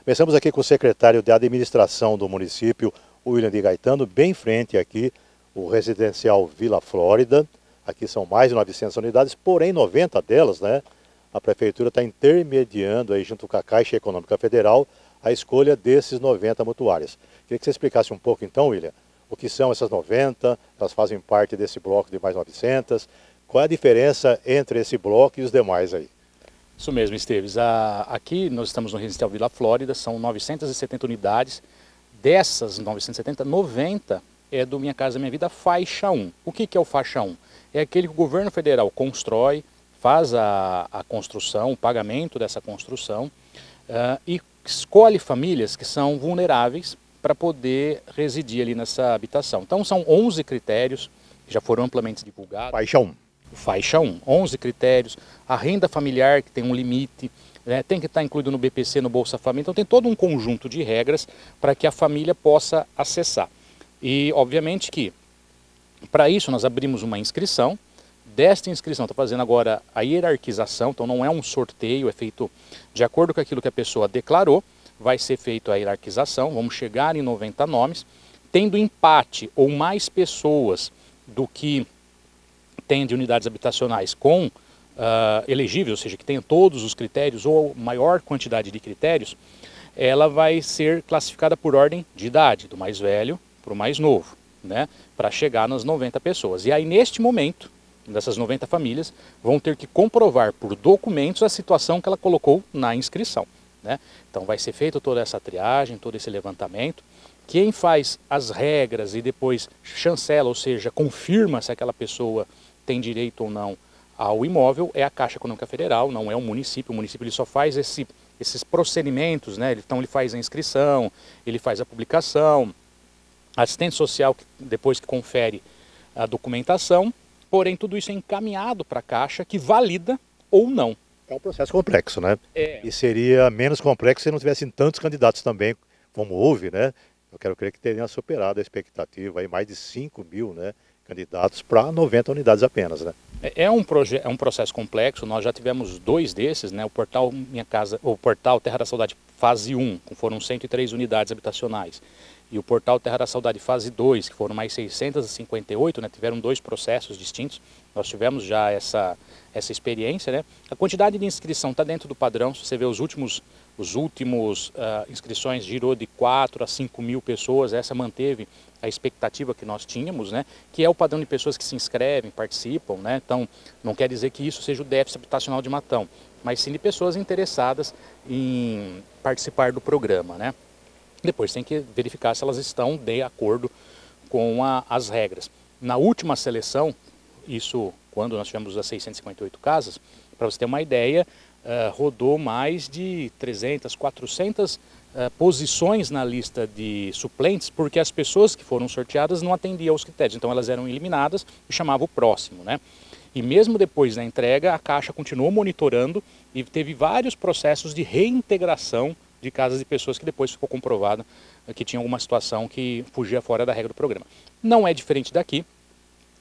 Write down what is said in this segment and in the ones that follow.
Começamos aqui com o secretário de administração do município, William de Gaetano, bem em frente aqui, o residencial Vila Flórida. Aqui são mais de 900 unidades, porém 90 delas, né? A prefeitura está intermediando aí junto com a Caixa Econômica Federal a escolha desses 90 mutuárias. Queria que você explicasse um pouco então, William, o que são essas 90, elas fazem parte desse bloco de mais 900, qual é a diferença entre esse bloco e os demais aí? Isso mesmo, Esteves. Aqui nós estamos no Residencial Vila Flórida, são 970 unidades. Dessas 970, 90 é do Minha Casa Minha Vida Faixa 1. O que é o Faixa 1? É aquele que o governo federal constrói, faz a construção, o pagamento dessa construção e escolhe famílias que são vulneráveis para poder residir ali nessa habitação. Então são 11 critérios que já foram amplamente divulgados. Faixa 1. Faixa 1, 11 critérios, a renda familiar que tem um limite, né, tem que estar incluído no BPC, no Bolsa Família, então tem todo um conjunto de regras para que a família possa acessar. E obviamente que para isso nós abrimos uma inscrição, desta inscrição está fazendo agora a hierarquização, então não é um sorteio, é feito de acordo com aquilo que a pessoa declarou, vai ser feito a hierarquização, vamos chegar em 90 nomes, tendo empate ou mais pessoas do que tem de unidades habitacionais com elegíveis, ou seja, que tenha todos os critérios ou maior quantidade de critérios, ela vai ser classificada por ordem de idade, do mais velho para o mais novo, né, para chegar nas 90 pessoas. E aí, neste momento, dessas 90 famílias, vão ter que comprovar por documentos a situação que ela colocou na inscrição, né? Então vai ser feita toda essa triagem, todo esse levantamento. Quem faz as regras e depois chancela, ou seja, confirma se aquela pessoa tem direito ou não ao imóvel, é a Caixa Econômica Federal, não é o município. O município ele só faz esses procedimentos, né? Então ele faz a inscrição, ele faz a publicação, a assistente social depois que confere a documentação, porém tudo isso é encaminhado para a Caixa, que valida ou não. É um processo complexo, né? É. E seria menos complexo se não tivessem tantos candidatos também, como houve, né? Eu quero crer que teriam superado a expectativa, aí mais de 5 mil, né, candidatos para 90 unidades apenas, né? É um processo complexo. Nós já tivemos 2 desses, né? O portal Minha Casa, o portal Terra da Saudade fase 1, que foram 103 unidades habitacionais, e o portal Terra da Saudade fase 2, que foram mais 658, né? Tiveram 2 processos distintos. Nós tivemos já essa experiência, né? A quantidade de inscrição está dentro do padrão. Se você vê os últimos inscrições girou de 4 a 5 mil pessoas, essa manteve a expectativa que nós tínhamos, né, que é o padrão de pessoas que se inscrevem, participam, né, então não quer dizer que isso seja o déficit habitacional de Matão, mas sim de pessoas interessadas em participar do programa, né. Depois tem que verificar se elas estão de acordo com as regras. Na última seleção, isso quando nós tivemos as 658 casas, para você ter uma ideia, rodou mais de 300, 400 posições na lista de suplentes, porque as pessoas que foram sorteadas não atendiam aos critérios, então elas eram eliminadas e chamava o próximo, né? E mesmo depois da entrega, a Caixa continuou monitorando e teve vários processos de reintegração de casas de pessoas que depois ficou comprovada que tinha alguma situação que fugia fora da regra do programa. Não é diferente daqui.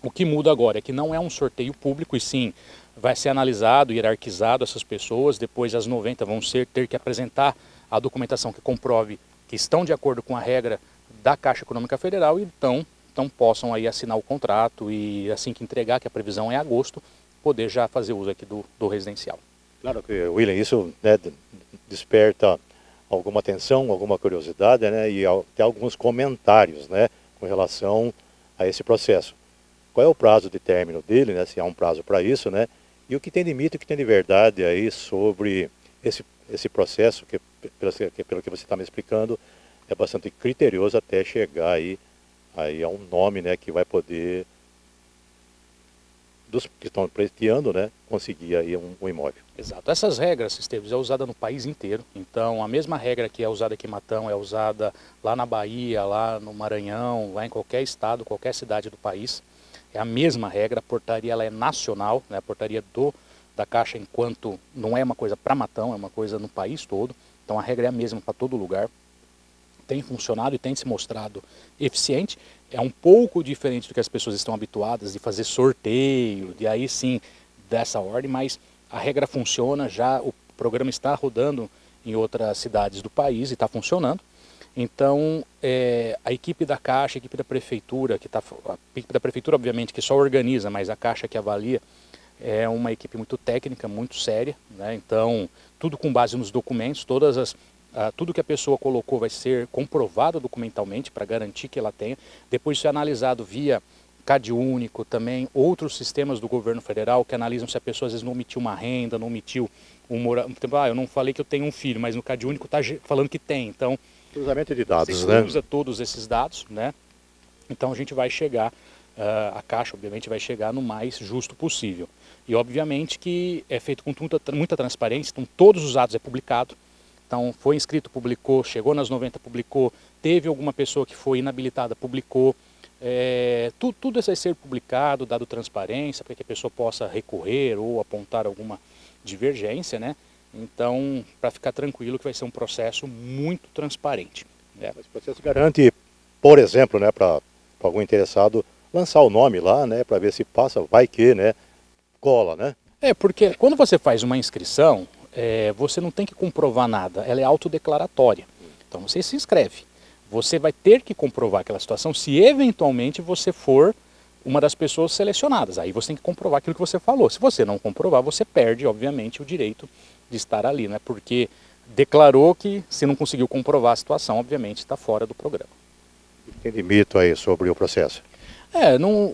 O que muda agora é que não é um sorteio público, e sim vai ser analisado, hierarquizado essas pessoas, depois as 90 vão ter que apresentar a documentação que comprove que estão de acordo com a regra da Caixa Econômica Federal e então possam aí assinar o contrato e assim que entregar, que a previsão é agosto, poder já fazer uso aqui do residencial. Claro que, William, isso, né, desperta alguma atenção, alguma curiosidade, né, e até alguns comentários, né, com relação a esse processo. Qual é o prazo de término dele, né, se há um prazo para isso, né, e o que tem de mito, o que tem de verdade aí sobre esse processo, que pelo que você está me explicando, é bastante criterioso até chegar aí a um nome, né, que vai poder, dos que estão pleiteando, né, conseguir aí um imóvel. Exato. Essas regras, Esteves, é usada no país inteiro. Então, a mesma regra que é usada aqui em Matão é usada lá na Bahia, lá no Maranhão, lá em qualquer estado, qualquer cidade do país. É a mesma regra, a portaria ela é nacional, né, a portaria da Caixa, enquanto não é uma coisa para Matão, é uma coisa no país todo. Então a regra é a mesma para todo lugar. Tem funcionado e tem se mostrado eficiente. É um pouco diferente do que as pessoas estão habituadas de fazer sorteio, de aí sim dessa ordem, mas a regra funciona, já o programa está rodando em outras cidades do país e está funcionando. Então, a equipe da Caixa, a equipe da Prefeitura, a equipe da Prefeitura obviamente que só organiza, mas a Caixa que avalia, é uma equipe muito técnica, muito séria, né? Então, tudo com base nos documentos, tudo que a pessoa colocou vai ser comprovado documentalmente para garantir que ela tenha. Depois isso é analisado via CadÚnico, também outros sistemas do governo federal que analisam se a pessoa às vezes não omitiu uma renda, não omitiu eu não falei que eu tenho um filho, mas no CadÚnico está falando que tem. Então, cruzamento de dados, você né? usa todos esses dados, né? Então a gente vai chegar, a Caixa obviamente vai chegar no mais justo possível. E obviamente que é feito com muita transparência, então todos os dados é publicado. Então foi inscrito, publicou, chegou nas 90, publicou, teve alguma pessoa que foi inabilitada, publicou. Tudo isso vai ser publicado, dado transparência, para que a pessoa possa recorrer ou apontar alguma divergência, né? Então, para ficar tranquilo que vai ser um processo muito transparente. Esse processo garante, por exemplo, né, para algum interessado, lançar o nome lá, né, para ver se passa, vai que, né, cola, né? Porque quando você faz uma inscrição, você não tem que comprovar nada, ela é autodeclaratória. Então você se inscreve. Você vai ter que comprovar aquela situação se eventualmente você for uma das pessoas selecionadas. Aí você tem que comprovar aquilo que você falou. Se você não comprovar, você perde, obviamente, o direito de estar ali, né? Porque declarou que, se não conseguiu comprovar a situação, obviamente está fora do programa. Tem de mito aí sobre o processo?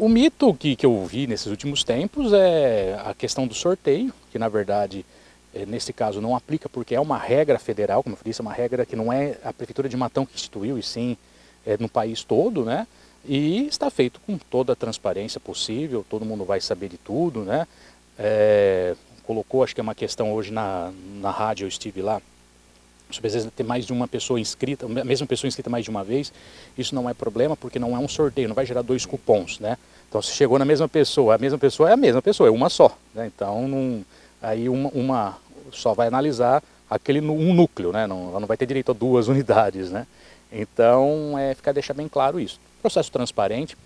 O mito que eu vi nesses últimos tempos é a questão do sorteio, que na verdade, nesse caso, não aplica porque é uma regra federal, como eu disse, é uma regra que não é a Prefeitura de Matão que instituiu, e sim no país todo, né? E está feito com toda a transparência possível, todo mundo vai saber de tudo, né? Colocou, acho que é uma questão hoje na rádio, eu estive lá, às vezes ter mais de uma pessoa inscrita, a mesma pessoa inscrita mais de uma vez, isso não é problema porque não é um sorteio, não vai gerar 2 cupons, né? Então se chegou na mesma pessoa é a mesma pessoa, é uma só, né? Então aí uma só vai analisar um núcleo, né? Ela não vai ter direito a 2 unidades, né? Então deixar bem claro isso. Processo transparente,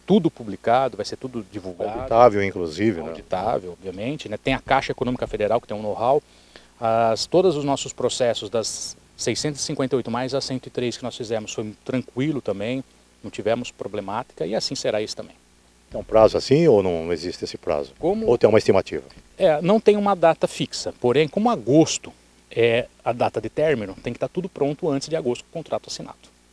tudo publicado, vai ser tudo divulgado. Auditável, inclusive, né? Auditável, obviamente, né? Tem a Caixa Econômica Federal que tem um know-how. Todos os nossos processos das 658 mais as 103 que nós fizemos foi tranquilo também, não tivemos problemática e assim será isso também. Tem um prazo assim ou não existe esse prazo? Ou tem uma estimativa? Não tem uma data fixa, porém como agosto é a data de término, tem que estar tudo pronto antes de agosto com o contrato assinado.